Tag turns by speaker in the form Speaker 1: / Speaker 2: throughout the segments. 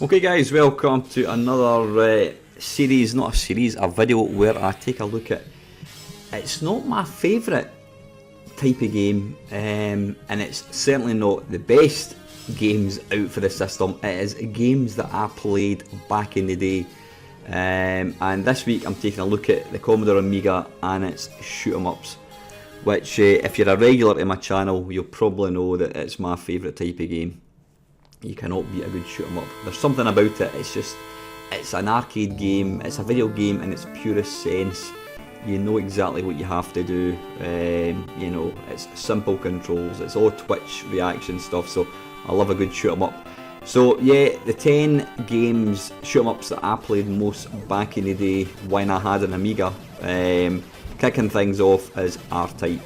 Speaker 1: Okay guys, welcome to another series, not a series, a video where I take a look at, it's not my favourite type of game, and it's certainly not the best games out for the system. It is games that I played back in the day, and this week I'm taking a look at the Commodore Amiga and its shoot 'em ups, which if you're a regular to my channel you'll probably know that it's my favourite type of game. You cannot beat a good shoot 'em up. There's something about it, it's an arcade game, it's a video game in its purest sense. You know exactly what you have to do, you know, it's simple controls, it's all Twitch reaction stuff, so I love a good shoot 'em up. So yeah, the 10 games, shoot 'em ups that I played most back in the day when I had an Amiga, kicking things off is R-Type.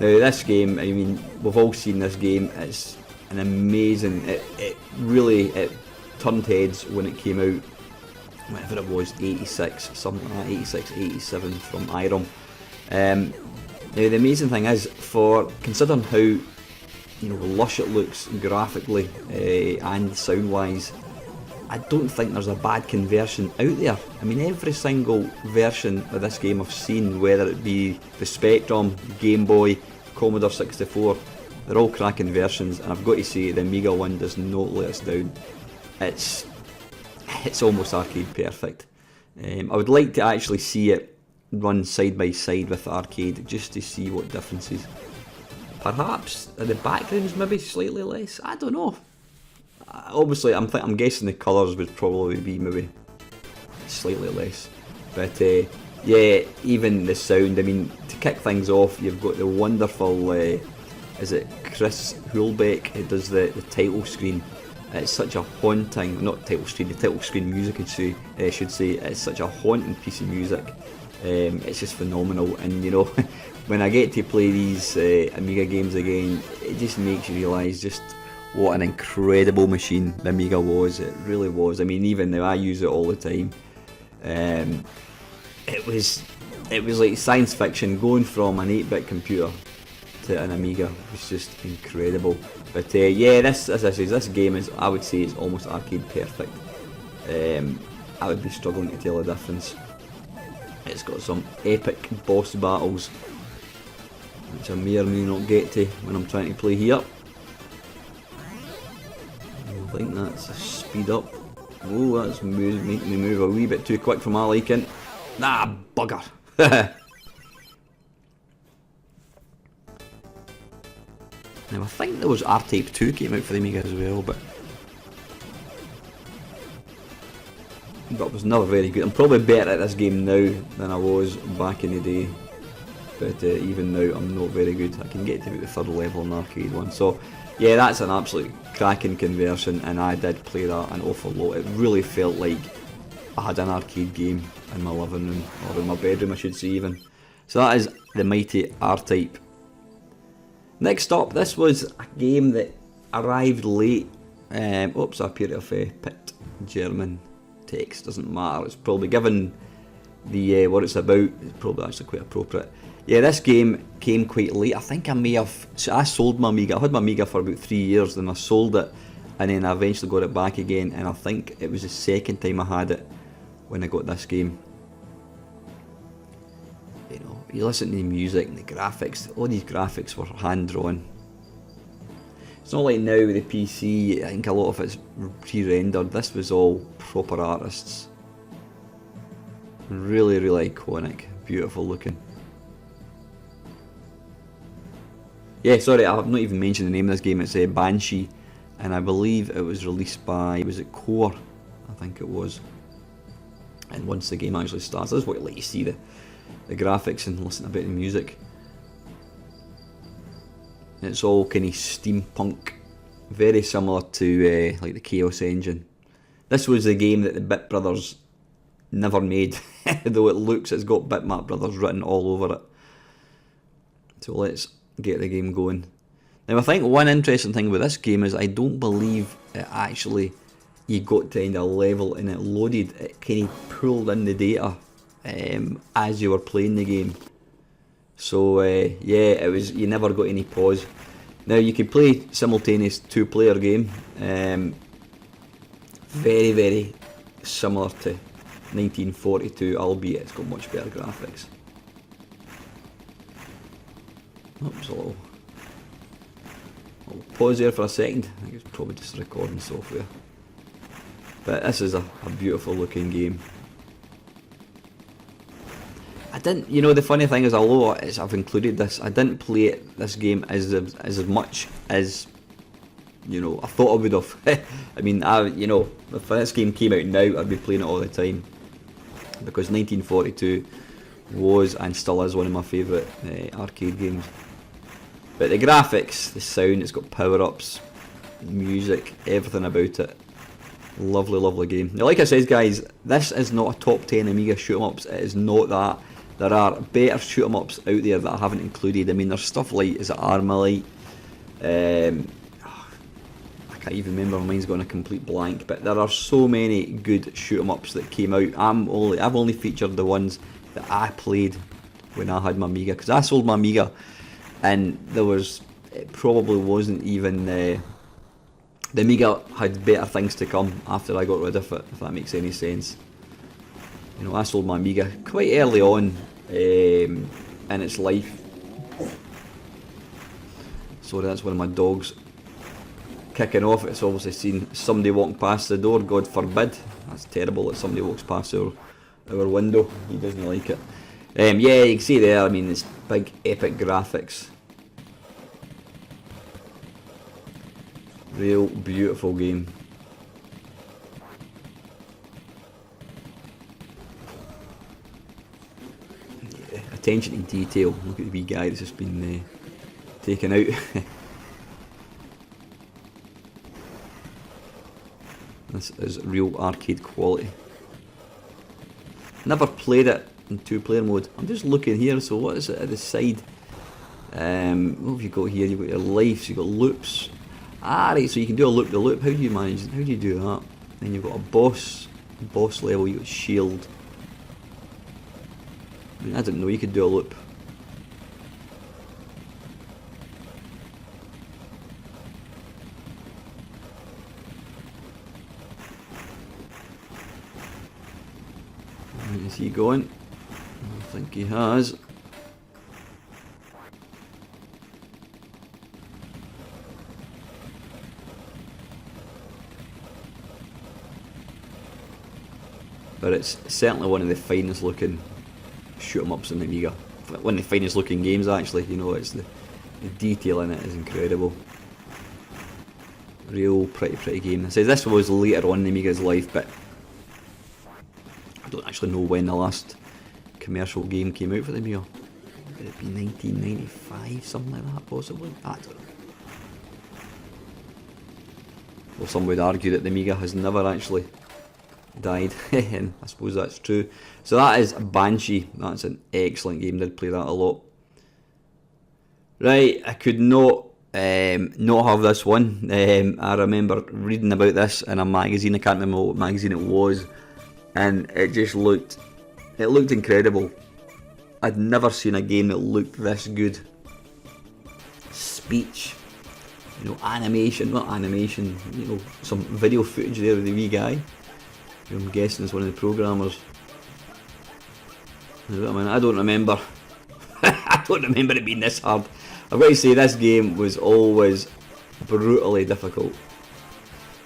Speaker 1: Now this game, I mean, we've all seen this game, it's an amazing, it really turned heads when it came out, whatever it was, 86, something like that, 86, 87 from IROM. Now the amazing thing is, for considering how lush it looks graphically and sound wise, I don't think there's a bad conversion out there. I mean, every single version of this game I've seen, whether it be the Spectrum, Game Boy, Commodore 64, they're all cracking versions, and I've got to say the Amiga one does not let us down. It's almost arcade perfect. I would like to actually see it run side by side with the arcade just to see what differences. Perhaps the backgrounds maybe slightly less. I don't know. Obviously, I'm guessing the colours would probably be maybe slightly less, but yeah, even the sound. I mean, to kick things off, you've got the wonderful. Is it Chris Hulbeck who does the title screen? It's such a haunting, not title screen, the title screen music I should say, it's such a haunting piece of music. It's just phenomenal, and you know, when I get to play these Amiga games again, it just makes you realise just what an incredible machine the Amiga was. It really was. I mean, even now I use it all the time. It was like science fiction going from an 8-bit computer to an Amiga. It was just incredible. But yeah, this game is, I would say, it's almost arcade perfect. I would be struggling to tell the difference. It's got some epic boss battles, which I may or may not get to when I'm trying to play here. I think that's a speed up. Oh, that's making me move a wee bit too quick for my liking. Ah, bugger. Now I think there was R-Type 2 came out for the Amiga as well, but it was never very good. I'm probably better at this game now than I was back in the day, but even now I'm not very good. I can get to about the third level in the arcade one. So yeah, that's an absolute cracking conversion, and I did play that an awful lot. It really felt like I had an arcade game in my living room, or in my bedroom I should say even. So that is the mighty R-Type. Next up, this was a game that arrived late. Oops, I appear to have picked German text, doesn't matter. It's probably, given the what it's about, it's probably actually quite appropriate. Yeah, this game came quite late. I think I sold my Amiga. I had my Amiga for about 3 years, then I sold it, and then I eventually got it back again, and I think it was the second time I had it when I got this game. You know, you listen to the music and the graphics, all these graphics were hand drawn. It's not like now with the PC, I think a lot of it's pre-rendered. This was all proper artists. Really, really iconic, beautiful looking. Yeah, sorry, I've not even mentioned the name of this game. It's Banshee, and I believe it was released by, was it Core? I think it was. And once the game actually starts, this is what you let you see the graphics and listen a bit of the music. It's all kind of steampunk, very similar to like the Chaos engine. This was the game that the Bit Brothers never made, though it looks, it's got Bitmap Brothers written all over it. So let's get the game going. Now I think one interesting thing with this game is I don't believe it actually, you got to end a level and it loaded, it kind of pulled in the data as you were playing the game. So yeah, it was, you never got any pause. Now you could play simultaneous 2-player game, very, very similar to 1942, albeit it's got much better graphics. Oops, a little pause there for a second. I think it's probably just recording software. But this is a beautiful looking game. I didn't, you know, the funny thing is, although I've included this, I didn't play this game as much as, you know, I thought I would have. I mean, you know, if this game came out now, I'd be playing it all the time, because 1942 was and still is one of my favourite arcade games. But the graphics, the sound, it's got power-ups, music, everything about it. Lovely, lovely game. Now, like I said, guys, this is not a top 10 Amiga shoot-em-ups. It is not that. There are better shoot-em-ups out there that I haven't included. I mean, there's stuff like, is it Armalite? I can't even remember, my mind's gone a complete blank. But there are so many good shoot-em-ups that came out. I've only featured the ones that I played when I had my Amiga, because I sold my Amiga, and it probably wasn't even, the Amiga had better things to come after I got rid of it, if that makes any sense. You know, I sold my Amiga quite early on in its life. Sorry, that's one of my dogs kicking off. It's obviously seen somebody walking past the door, God forbid. That's terrible that somebody walks past our window. He doesn't like it. Yeah, you can see there, I mean, it's big epic graphics. Real beautiful game. Yeah, attention to detail. Look at the wee guy that's just been taken out. This is real arcade quality. Never played it in 2-player mode. I'm just looking here, so what is it at the side? What have you got here? You've got your lives, you've got loops. Ah, right, so you can do a loop the loop. How do you manage it? How do you do that? Then you've got a boss level, you've got shield. I mean, I didn't know you could do a loop. Is he going? I think he has. But it's certainly one of the finest looking shoot-em-ups in the Amiga. One of the finest looking games, actually. You know, it's the detail in it is incredible. Real pretty game. I say this was later on in the Amiga's life, but I don't actually know when the last commercial game came out for the Amiga. Could it be 1995, something like that, possibly? I don't know. Well, some would argue that the Amiga has never actually died, and I suppose that's true. So that is Banshee. That's an excellent game. Did play that a lot. Right, I could not have this one. I remember reading about this in a magazine. I can't remember what magazine it was, and it just looked incredible. I'd never seen a game that looked this good. Speech, you know, animation, not animation, you know, some video footage there of the wee guy. I'm guessing it's one of the programmers. I mean, I don't remember. I don't remember it being this hard. I've got to say, this game was always brutally difficult.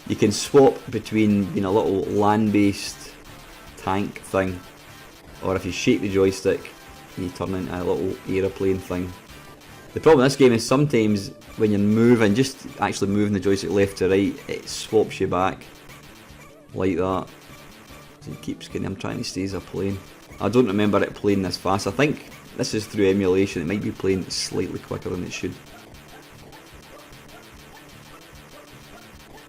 Speaker 1: You can swap between being a little land-based tank thing, or if you shake the joystick, you turn into a little aeroplane thing. The problem with this game is sometimes when you're moving, just actually moving the joystick left to right, it swaps you back like that. So it keeps getting, I'm trying to stay as a plane. I don't remember it playing this fast. I think this is through emulation. It might be playing slightly quicker than it should.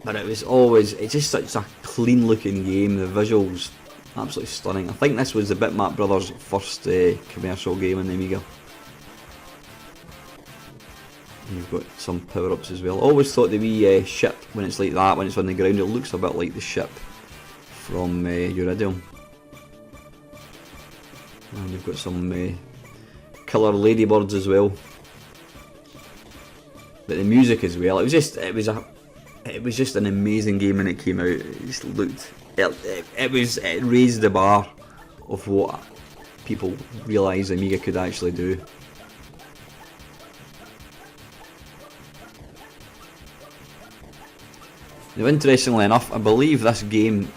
Speaker 1: But it was always, it's just such a clean looking game. The visuals, absolutely stunning. I think this was the Bitmap Brothers' first commercial game on the Amiga. And you've got some power-ups as well. I always thought the wee ship, when it's like that, when it's on the ground, it looks a bit like the ship from Uridium. And you've got some killer ladybirds as well. But the music as well, it was it was just an amazing game when it came out. It just looked, it raised the bar of what people realised Amiga could actually do. Now, interestingly enough, I believe this game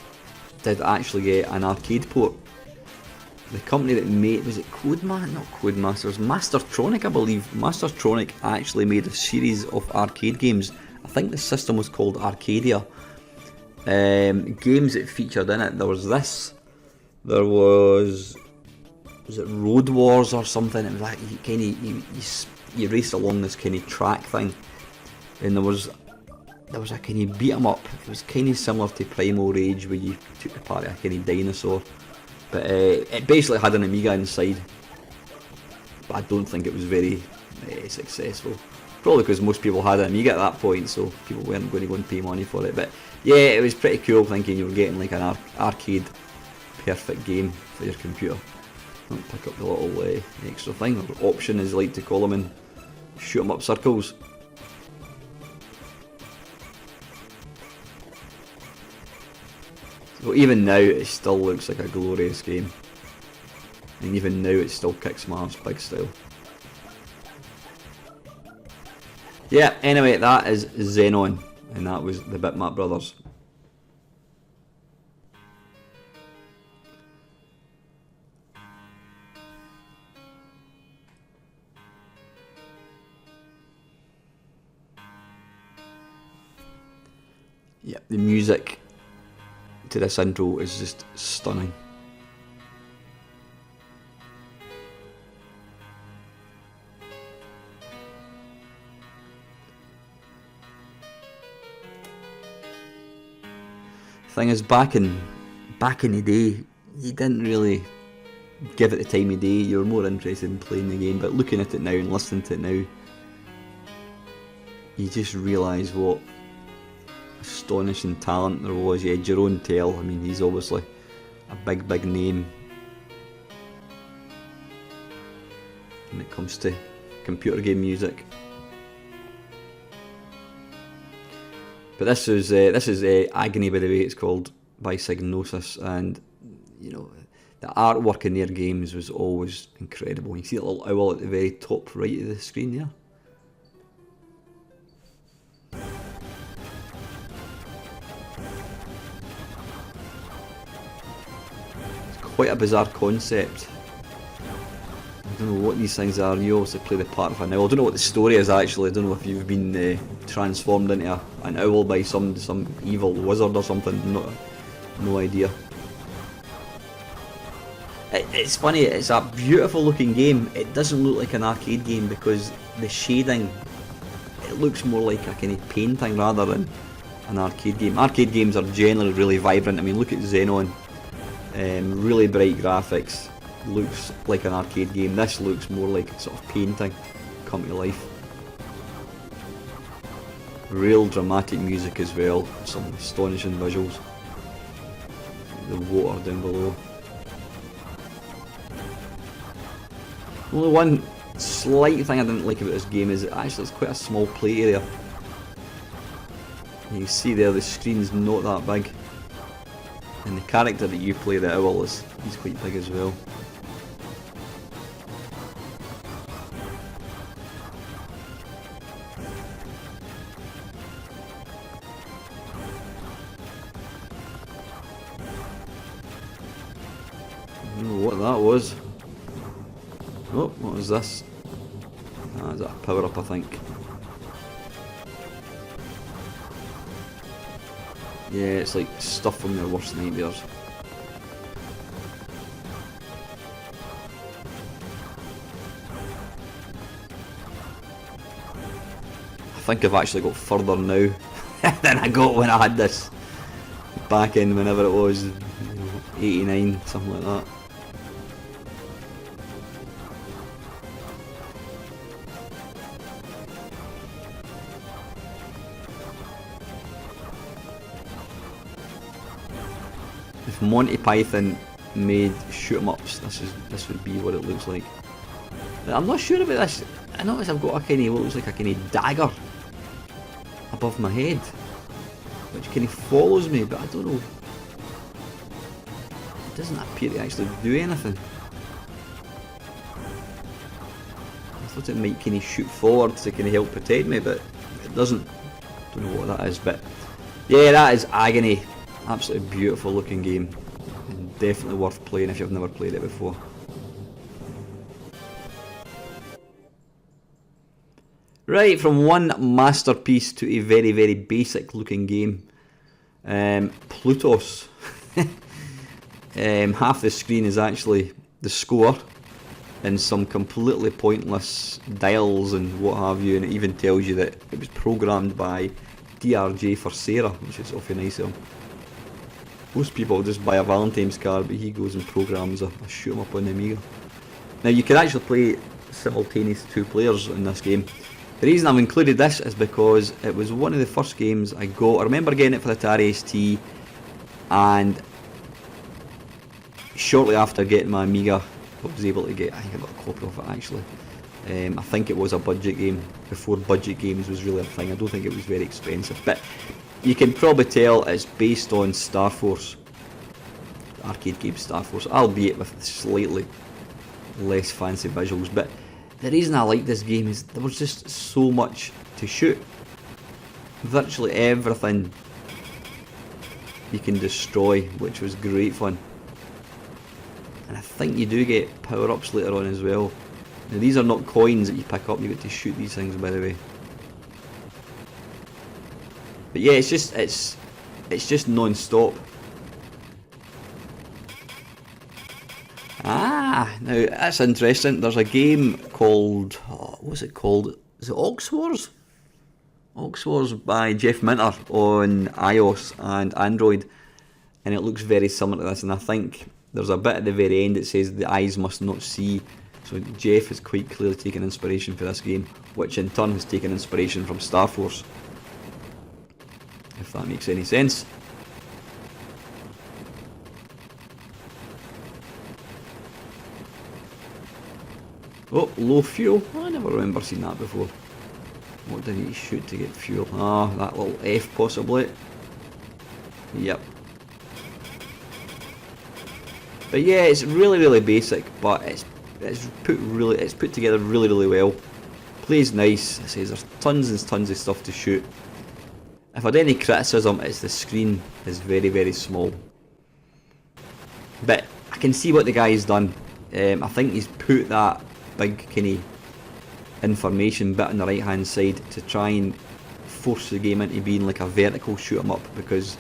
Speaker 1: did actually get an arcade port. The company that made, was it Codemasters, Mastertronic, I believe. Mastertronic actually made a series of arcade games. I think the system was called Arcadia. Games that featured in it, there was this, there was it Road Wars or something? It was like you raced along this kind of track thing, and there was a kind of beat 'em up. It was kind of similar to Primal Rage, where you took apart a kind of dinosaur, but it basically had an Amiga inside. But I don't think it was very successful. Probably because most people had an Amiga at that point, so people weren't going to go and pay money for it. But yeah, it was pretty cool thinking you were getting like an arcade perfect game for your computer. I'll pick up the little extra thing, or option as I like to call them, and shoot 'em up circles. So even now it still looks like a glorious game, and even now it still kicks my arse big style. Yeah, anyway, that is Xenon, and that was the Bitmap Brothers. Yeah, the music to this intro is just stunning. Thing is, back in the day, you didn't really give it the time of day. You were more interested in playing the game, but looking at it now and listening to it now, you just realise what astonishing talent there was. You had Jerome Tell, I mean, he's obviously a big name when it comes to computer game music. But this is Agony, by the way, it's called, by Psygnosis, and you know, the artwork in their games was always incredible. You see that little owl at the very top right of the screen there? Quite a bizarre concept. I don't know what these things are. You obviously play the part of an owl. I don't know what the story is actually. I don't know if you've been transformed into an owl by some evil wizard or something. No idea. It's funny. It's a beautiful looking game. It doesn't look like an arcade game because the shading, it looks more like a kind of painting rather than an arcade game. Arcade games are generally really vibrant. I mean, look at Xenon. Really bright graphics, looks like an arcade game. This looks more like sort of painting come to life. Real dramatic music as well, some astonishing visuals. The water down below. Only one slight thing I didn't like about this game is that actually it's quite a small play area. You can see there the screen's not that big. And the character that you play, the owl, he's quite big as well. I don't know what that was. Oh, what was this? Ah, is that a power up, I think? Yeah, it's like stuff from your worst nightmares. I think I've actually got further now than I got when I had this back in whenever it was, 89, something like that. If Monty Python made shoot 'em ups, this would be what it looks like. I'm not sure about this. I notice I've got a kind of what looks like a kind of dagger above my head. which kind of follows me, but I don't know. It doesn't appear to actually do anything. I thought it might kind of shoot forward to kind of help protect me, but it doesn't. Don't know what that is, but yeah, that is Agony. Absolutely beautiful looking game, and definitely worth playing if you've never played it before. Right, from one masterpiece to a very, very basic looking game. Plutos. Half the screen is actually the score and some completely pointless dials and what have you, and it even tells you that it was programmed by DRJ for Sarah, which is awfully nice of him. Most people just buy a Valentine's card, but he goes and programs a shoot 'em up on the Amiga. Now you can actually play simultaneous 2 players in this game. The reason I've included this is because it was one of the first games I got. I remember getting it for the Atari ST, and shortly after getting my Amiga, I was able to get, I think I got a copy of it actually. I think it was a budget game, before budget games was really a thing. I don't think it was very expensive, but you can probably tell it's based on Star Force, the arcade game Star Force, albeit with slightly less fancy visuals. But the reason I like this game is there was just so much to shoot. Virtually everything you can destroy, which was great fun. And I think you do get power-ups later on as well. Now these are not coins that you pick up, you get to shoot these things, by the way. But yeah, it's just non-stop. Ah, now that's interesting. There's a game called, what's it called? Is it Ox Wars? Ox Wars by Jeff Minter on iOS and Android, and it looks very similar to this. And I think there's a bit at the very end that says the eyes must not see. So Jeff has quite clearly taken inspiration for this game, which in turn has taken inspiration from Star Force, if that makes any sense. Oh, low fuel. I never remember seeing that before. What do I need to shoot to get fuel? Ah, that little F possibly. Yep. But yeah, it's really, really basic, but it's put together really, really well. Plays nice. It says there's tons and tons of stuff to shoot. If I had any criticism, it's the screen is very, very small. But I can see what the guy's done. I think he's put that big kind of information bit on the right hand side to try and force the game into being like a vertical shoot 'em up, because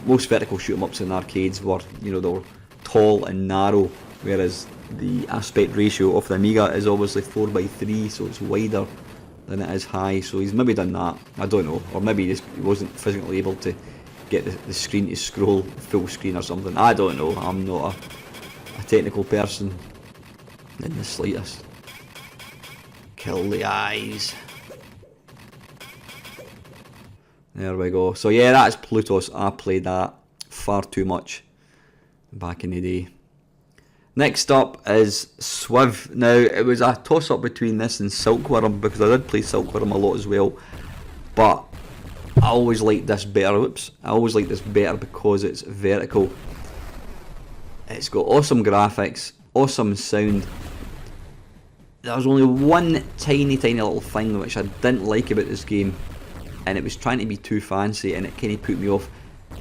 Speaker 1: most vertical shoot 'em ups in arcades were, you know, they were tall and narrow, whereas the aspect ratio of the Amiga is obviously 4:3, so it's wider than it is high. So he's maybe done that, I don't know, or maybe he wasn't physically able to get the screen to scroll full screen or something. I don't know, I'm not a technical person in the slightest. Kill the eyes. There we go. So yeah, that's Plutos. I played that far too much back in the day. Next up is SWIV. Now, it was a toss-up between this and Silkworm, because I did play Silkworm a lot as well, but I always liked this better. Whoops. I always liked this better because it's vertical. It's got awesome graphics, awesome sound. There was only one tiny little thing which I didn't like about this game, and it was trying to be too fancy, and it kind of put me off,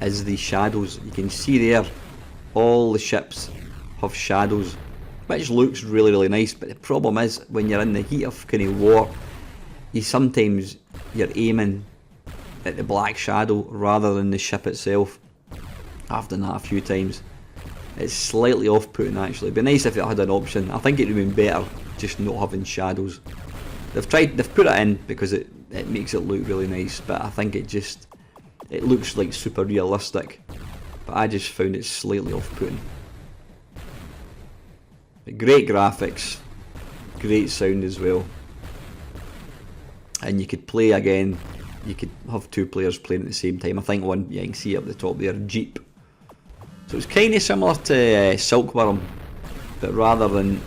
Speaker 1: is the shadows. You can see there, all the ships have shadows, which looks really, really nice, but the problem is, when you're in the heat of kind of war, you're aiming at the black shadow rather than the ship itself. I've done that a few times. It's slightly off-putting actually. It'd be nice if it had an option. I think it would have been better just not having shadows. They've put it in because it makes it look really nice, but I think it looks like super realistic, but I just found it slightly off-putting. But great graphics, great sound as well, and you could play again. You could have 2 players playing at the same time. I think one, yeah, you can see up the top there, Jeep. So it's kind of similar to Silkworm, but rather than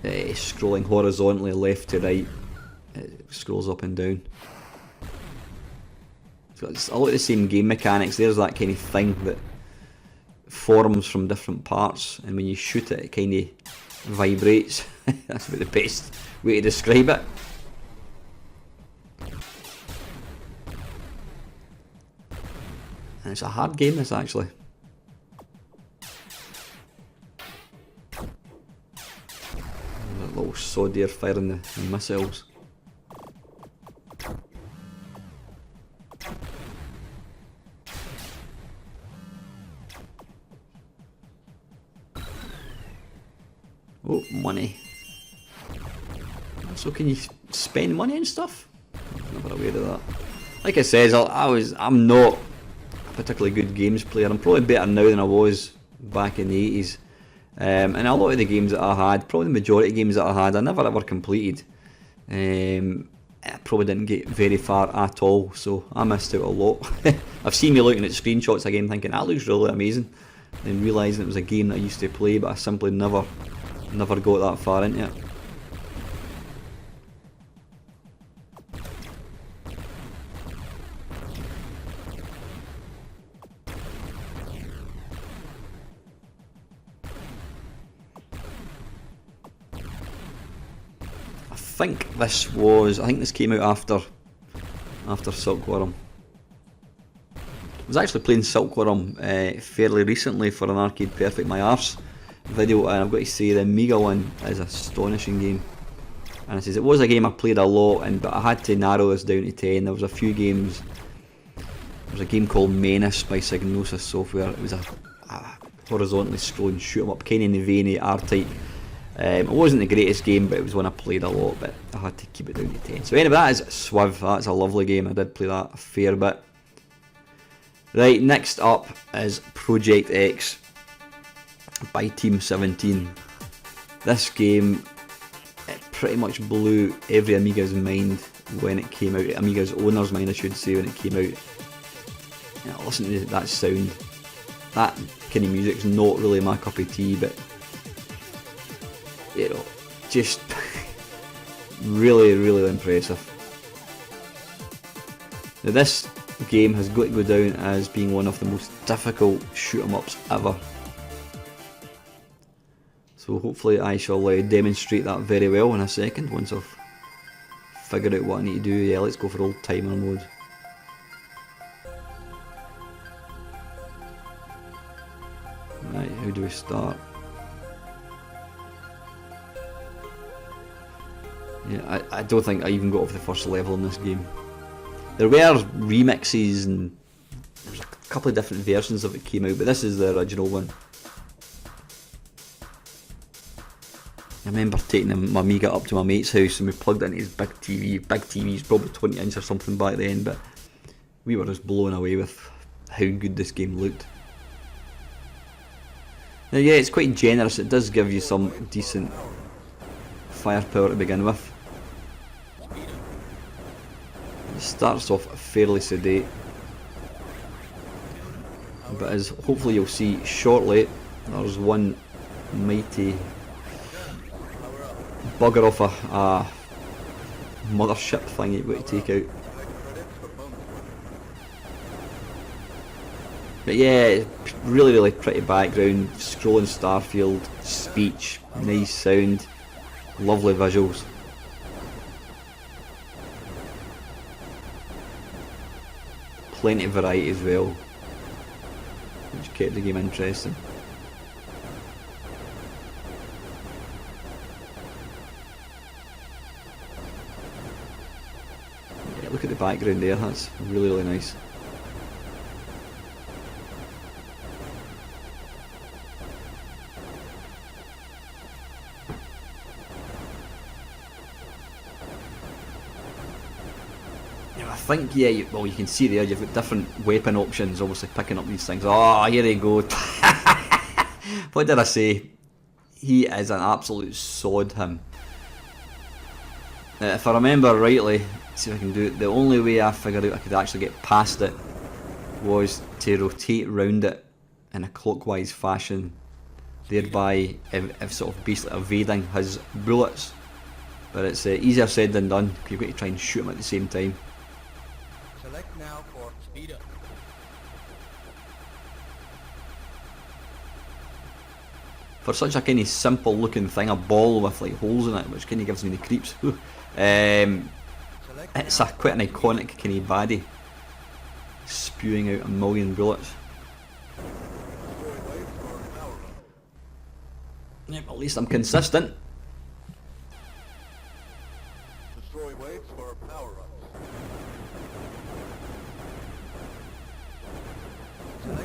Speaker 1: scrolling horizontally left to right, it scrolls up and down. So it's a lot of the same game mechanics. There's that kind of thing that forms from different parts, and when you shoot it, it kind of vibrates. That's about the best way to describe it. And it's a hard game, this, actually. That little sodier firing the missiles. Oh, money. So can you spend money and stuff? I'm never aware of that. Like I said, I'm not a particularly good games player. I'm probably better now than I was back in the 80s. And a lot of the games that I had, probably the majority of games that I had, I never ever completed. I probably didn't get very far at all, so I missed out a lot. I've seen me looking at screenshots again thinking, that looks really amazing. Then realising it was a game that I used to play, but I simply never got that far into it. I think this came out after Silkworm. I was actually playing Silkworm fairly recently for an Arcade Perfect My Arse video, and I've got to say the Amiga one is an astonishing game. And it was a game I played a lot, but I had to narrow this down to 10. There was a few games. There was a game called Menace by Psygnosis Software. It was a horizontally scrolling shoot 'em up, kind of in the vein of R-Type. It wasn't the greatest game, but it was one I played a lot, but I had to keep it down to 10. So anyway, that is SWIV. That's a lovely game. I did play that a fair bit. Right, next up is Project X by Team 17. This game, it pretty much blew every Amiga's mind when it came out. Amiga's owner's mind, I should say, when it came out. You know, listen to that sound. That kind of music's not really my cup of tea, but you know, just really, really impressive. Now this game has got to go down as being one of the most difficult shoot-em-ups ever. So hopefully I shall demonstrate that very well in a second once I've figured out what I need to do. Yeah, let's go for old timer mode. Right, how do we start? Yeah, I don't think I even got off the first level in this game. There were remixes and there's a couple of different versions of it came out, but this is the original one. I remember taking my Amiga up to my mate's house and we plugged it into his big TV. Big TV's probably 20 inch or something back then, but we were just blown away with how good this game looked. Now yeah, it's quite generous. It does give you some decent firepower to begin with. It starts off fairly sedate, but as hopefully you'll see shortly, there's one mighty bugger off a mothership thing you've got to take out. But yeah, really, really pretty background, scrolling starfield, speech, nice sound, lovely visuals. Plenty of variety as well, which kept the game interesting. Yeah, look at the background there, that's really, really nice. I think, yeah, well you can see there, you've got different weapon options, obviously picking up these things. Oh, here they go. What did I say? He is an absolute sod, him. If I remember rightly, see if I can do it, the only way I figured out I could actually get past it was to rotate round it in a clockwise fashion, thereby if sort of basically evading his bullets. But it's easier said than done, you've got to try and shoot him at the same time.
Speaker 2: Select now for
Speaker 1: For such a kind of simple looking thing, a ball with like holes in it, which kind of gives me the creeps. It's quite an iconic kind of baddie, spewing out a million bullets. Yep, at least I'm consistent.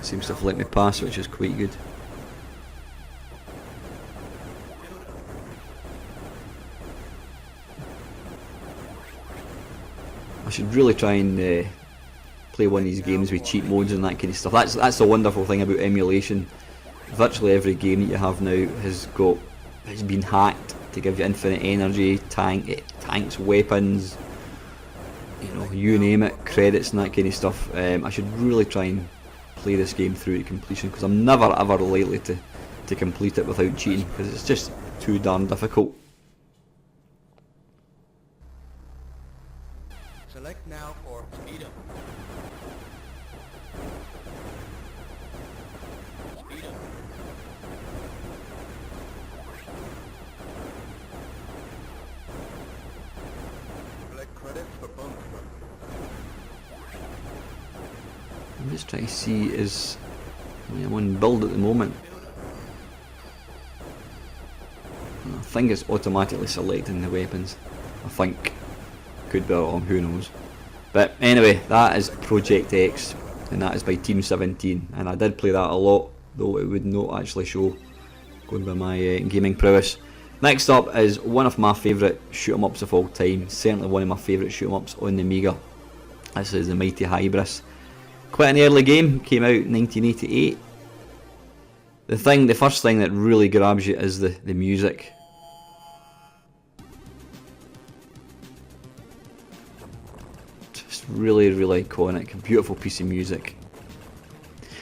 Speaker 1: Seems to have let me pass, which is quite good. I should really try and play one of these games with cheat modes and that kind of stuff. That's the wonderful thing about emulation. Virtually every game that you have now has been hacked to give you infinite energy, tanks, weapons, you name it, credits and that kind of stuff. I should really try and play this game through to completion, because I'm never ever likely to complete it without cheating, because it's just too darn difficult.
Speaker 2: Select now for speed up. Speed up. Select credits for bonus weapons.
Speaker 1: I'm just trying to see, I'm on build at the moment. I think it's automatically selecting the weapons. I think. Could be wrong, who knows. But anyway, that is Project X, and that is by Team 17, and I did play that a lot, though it would not actually show, going by my gaming prowess. Next up is one of my favourite shoot 'em ups of all time, certainly one of my favourite shoot 'em ups on the Amiga. This is the mighty Hybris. Quite an early game, came out in 1988. The first thing that really grabs you is the music. Really, really iconic, beautiful piece of music.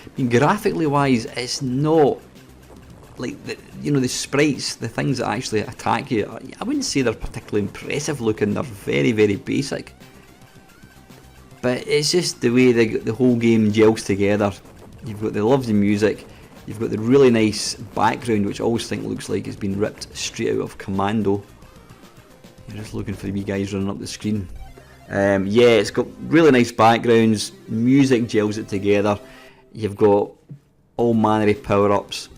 Speaker 1: I mean, graphically wise, it's not like the sprites, the things that actually attack you. I wouldn't say they're particularly impressive looking. They're very, very basic. But it's just the way the whole game gels together. You've got the lovely music. You've got the really nice background, which I always think looks like it's been ripped straight out of Commando. You're just looking for the wee guys running up the screen. Yeah, it's got really nice backgrounds, music gels it together, you've got all manner of power-ups.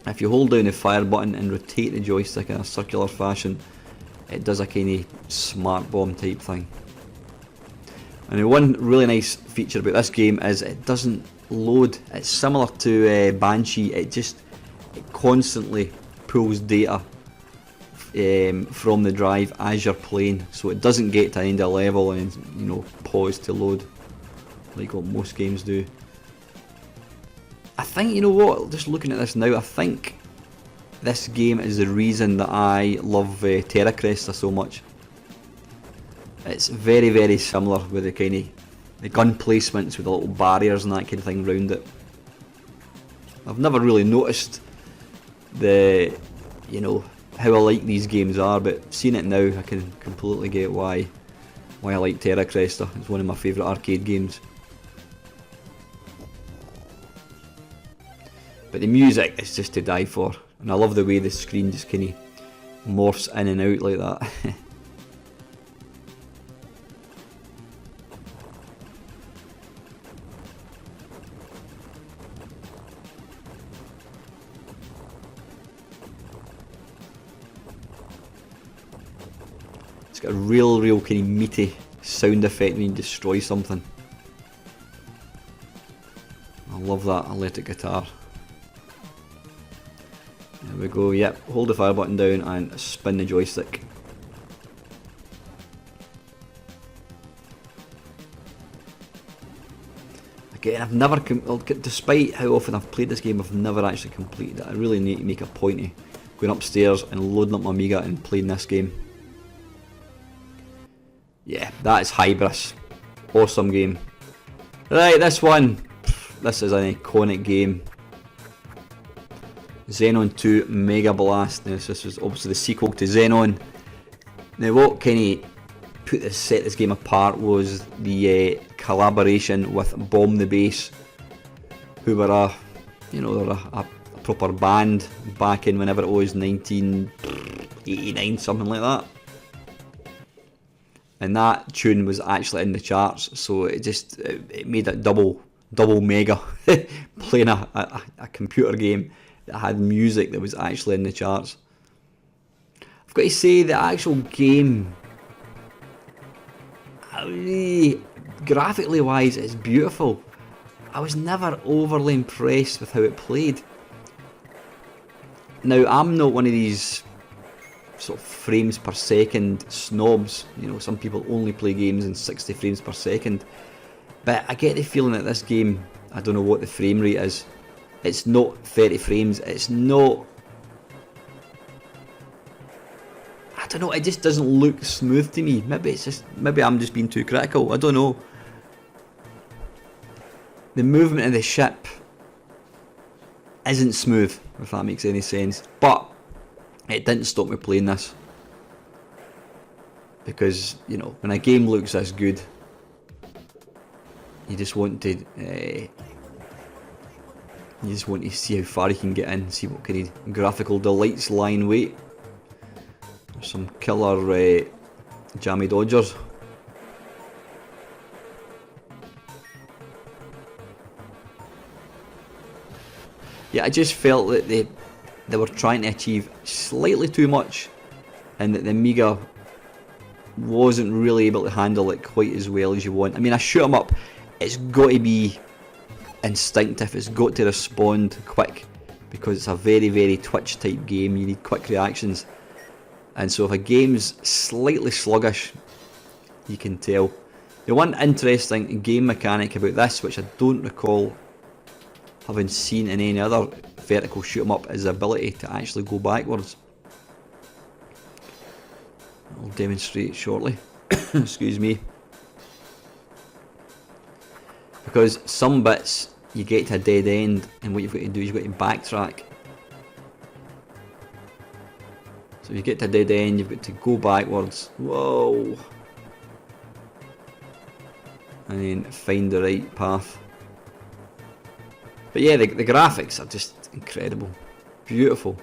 Speaker 1: If you hold down the fire button and rotate the joystick in a circular fashion, it does a kind of smart bomb type thing. And the one really nice feature about this game is it doesn't load. It's similar to Banshee, it constantly pulls data from the drive as you're playing, so it doesn't get to the end of a level and pause to load like what most games do. I think, just looking at this now, I think this game is the reason that I love Terra Cresta so much. It's very, very similar with the kind of the gun placements with the little barriers and that kind of thing around it. I've never really noticed how I like these games are, but seeing it now I can completely get why I like Terra Cresta. It's one of my favourite arcade games. But the music is just to die for, and I love the way the screen just kind of morphs in and out like that. It's got a real kind of meaty sound effect when you destroy something. I love that electric guitar. There we go, yep, hold the fire button down and spin the joystick. Again, I've never, despite how often I've played this game, I've never actually completed it. I really need to make a point of going upstairs and loading up my Amiga and playing this game. Yeah, that is Hybris. Awesome game. Right, this one. This is an iconic game. Xenon 2 Mega Blast. Now, this was obviously the sequel to Xenon. Now, what kind of set this game apart was the collaboration with Bomb the Bass, who were a, you know, they're a proper band back in whenever it was 1989, something like that. And that tune was actually in the charts, so it made it double mega playing a computer game that had music that was actually in the charts. I've got to say, the actual game, graphically wise, it's beautiful. I was never overly impressed with how it played. Now, I'm not one of these sort of frames per second snobs. You know, some people only play games in 60 frames per second. But I get the feeling that this game, I don't know what the frame rate is. It's not 30 frames. It's not... I don't know, it just doesn't look smooth to me. Maybe I'm just being too critical. I don't know. The movement of the ship isn't smooth, if that makes any sense. But it didn't stop me playing this. Because, you know, when a game looks this good, you just want to see how far you can get in, see what kind of graphical delights lie in wait. There's some killer jammy dodgers. Yeah, I just felt that they were trying to achieve slightly too much, and that the Amiga wasn't really able to handle it quite as well as you want. I mean, a shoot 'em up, it's got to be instinctive, it's got to respond quick, because it's a very, very Twitch type game. You need quick reactions, and so if a game's slightly sluggish, you can tell. The one interesting game mechanic about this, which I don't recall having seen in any other vertical shoot 'em up, is the ability to actually go backwards. I'll demonstrate shortly. Excuse me. Because some bits you get to a dead end, and what you've got to do is you've got to backtrack. So if you get to a dead end, you've got to go backwards. Whoa! And then find the right path. But yeah, the graphics are just incredible. Beautiful.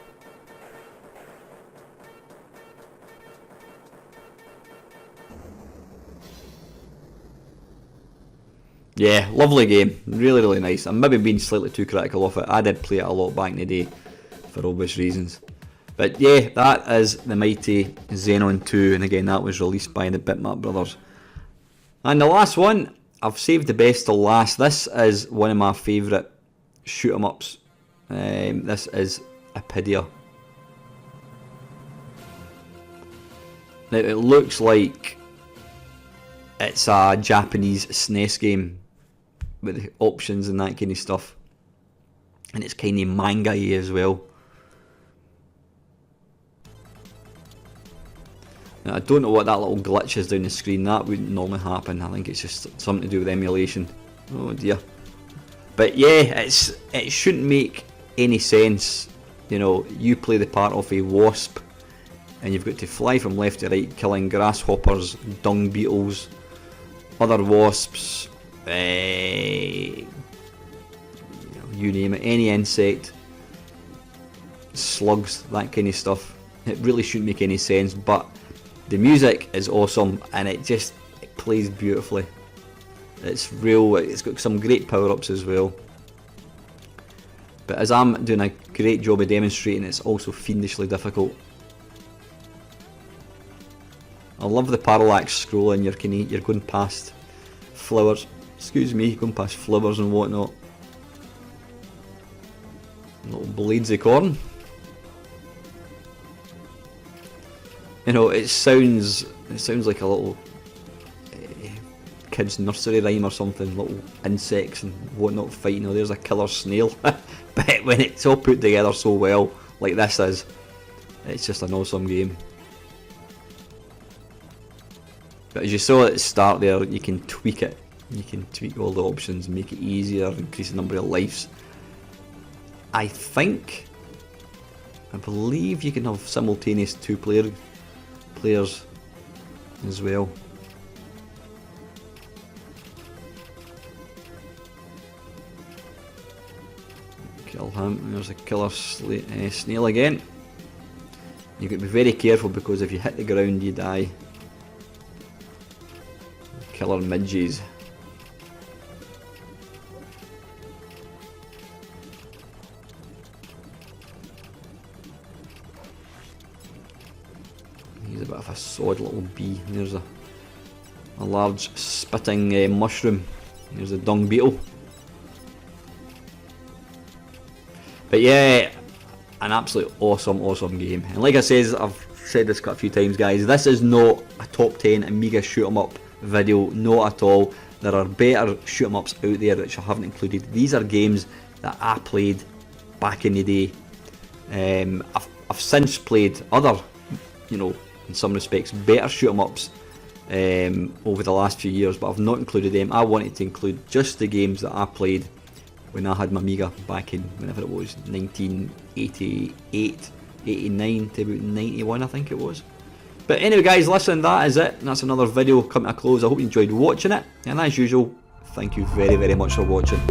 Speaker 1: Yeah, lovely game. Really, really nice. I'm maybe being slightly too critical of it. I did play it a lot back in the day, for obvious reasons. But yeah, that is the mighty Xenon 2, and again, that was released by the Bitmap Brothers. And the last one, I've saved the best till last. This is one of my favourite shoot 'em ups. This is Apidia. Now, it looks like it's a Japanese SNES game with the options and that kind of stuff, and it's kind of manga-y as well. Now, I don't know what that little glitch is down the screen. That wouldn't normally happen. I think it's just something to do with emulation. Oh dear. But yeah, it shouldn't make any sense. You know, you play the part of a wasp, and you've got to fly from left to right, killing grasshoppers, dung beetles, other wasps, you name it, any insect, slugs, that kind of stuff. It really shouldn't make any sense, but the music is awesome, and it plays beautifully. It's real. It's got some great power-ups as well. But as I'm doing a great job of demonstrating, it's also fiendishly difficult. I love the parallax scrolling. You're going past flowers. Excuse me, going past flowers and whatnot. Little blades of corn. You know, it sounds like a little kid's nursery rhyme or something. Little insects and whatnot fighting. Oh, there's a killer snail. But when it's all put together so well, like this is, it's just an awesome game. But as you saw at the start there, you can tweak it. You can tweak all the options, make it easier, increase the number of lives. I believe you can have simultaneous players as well. Kill him. There's a killer snail again. You've got to be very careful because if you hit the ground you die. Killer midges. He's a bit of a sod little bee. There's a large spitting mushroom. Here's a dung beetle. But yeah, an absolute awesome game. And like I says, I've said this quite a few times, guys, this is not a top 10 Amiga shoot 'em up video, not at all. There are better shoot 'em ups out there which I haven't included. These are games that I played back in the day. I've since played other, you know, in some respects better shoot 'em ups over the last few years, but I've not included them. I wanted to include just the games that I played when I had my Amiga back in whenever it was, 1988, 89 to about 91 I think it was. But anyway guys, listen, that is it. That's another video coming to a close. I hope you enjoyed watching it, and as usual, thank you very much for watching.